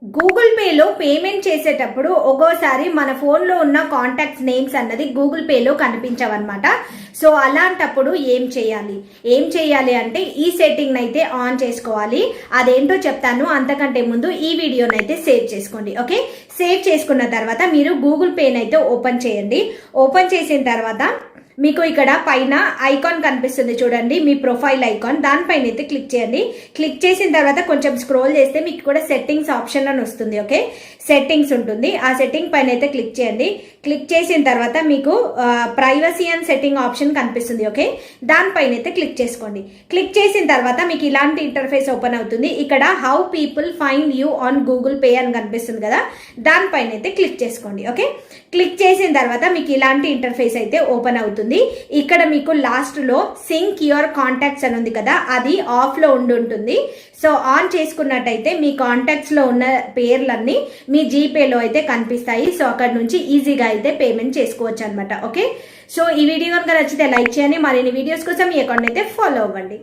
Google పేలో payment చేసేటప్పుడు ఒక్కోసారి మన ఫోన్లో ఉన్న కాంటాక్ట్స్ నేమ్స్ అన్నది గూగుల్ పేలో కనిపించవన్నమాట. సో అలాంటప్పుడు ఏం చేయాలి అంటే ఈ సెట్టింగ్ అయితే ఆన్ చేసుకోవాలి. అదేంటో చెప్తాను. అంతకంటే ముందు ఈ వీడియోనైతే సేవ్ చేసుకోండి. ఓకే, సేవ్ చేసుకున్న తర్వాత మీరు గూగుల్ పేనైతే ఓపెన్ చేయండి. ఓపెన్ చేసిన తర్వాత మీకు ఇక్కడ పైన ఐకాన్ కనిపిస్తుంది చూడండి, మీ ప్రొఫైల్ ఐకాన్. దానిపైన అయితే క్లిక్ చేయండి. క్లిక్ చేసిన తర్వాత కొంచెం స్క్రోల్ చేస్తే మీకు కూడా సెట్టింగ్స్ ఆప్షన్ అని వస్తుంది. ఓకే, సెట్టింగ్స్ ఉంటుంది. ఆ సెట్టింగ్ పైన అయితే క్లిక్ చేయండి. క్లిక్ చేసిన తర్వాత మీకు ప్రైవసీ అండ్ సెట్టింగ్ ఆప్షన్ కనిపిస్తుంది. ఓకే, దానిపైన అయితే క్లిక్ చేసుకోండి. క్లిక్ చేసిన తర్వాత మీకు ఇలాంటి ఇంటర్ఫేస్ ఓపెన్ అవుతుంది. ఇక్కడ how people find you on Google pay అని కనిపిస్తుంది కదా, దానిపైన అయితే క్లిక్ చేసుకోండి. ఓకే, క్లిక్ చేసిన తర్వాత మీకు ఇలాంటి ఇంటర్ఫేస్ అయితే ఓపెన్ అవుతుంది. ఇక్కడ మీకు లాస్ట్ లో సింక్ యువర్ కాంటాక్ట్స్ అని ఉంది కదా, అది ఆఫ్ లో ఉంటుంది. సో ఆన్ చేసుకున్నట్టయితే మీ కాంటాక్ట్స్ లో ఉన్న పేర్లన్నీ మీ జీపేలో అయితే కనిపిస్తాయి. సో అక్కడ నుంచి ఈజీగా అయితే పేమెంట్ చేసుకోవచ్చు అనమాట. ఓకే, సో ఈ వీడియో కనుక నచ్చితే లైక్ చేయండి. మరిన్ని వీడియోస్ కోసం ఈ అకౌంట్ అయితే ఫాలో అవ్వండి.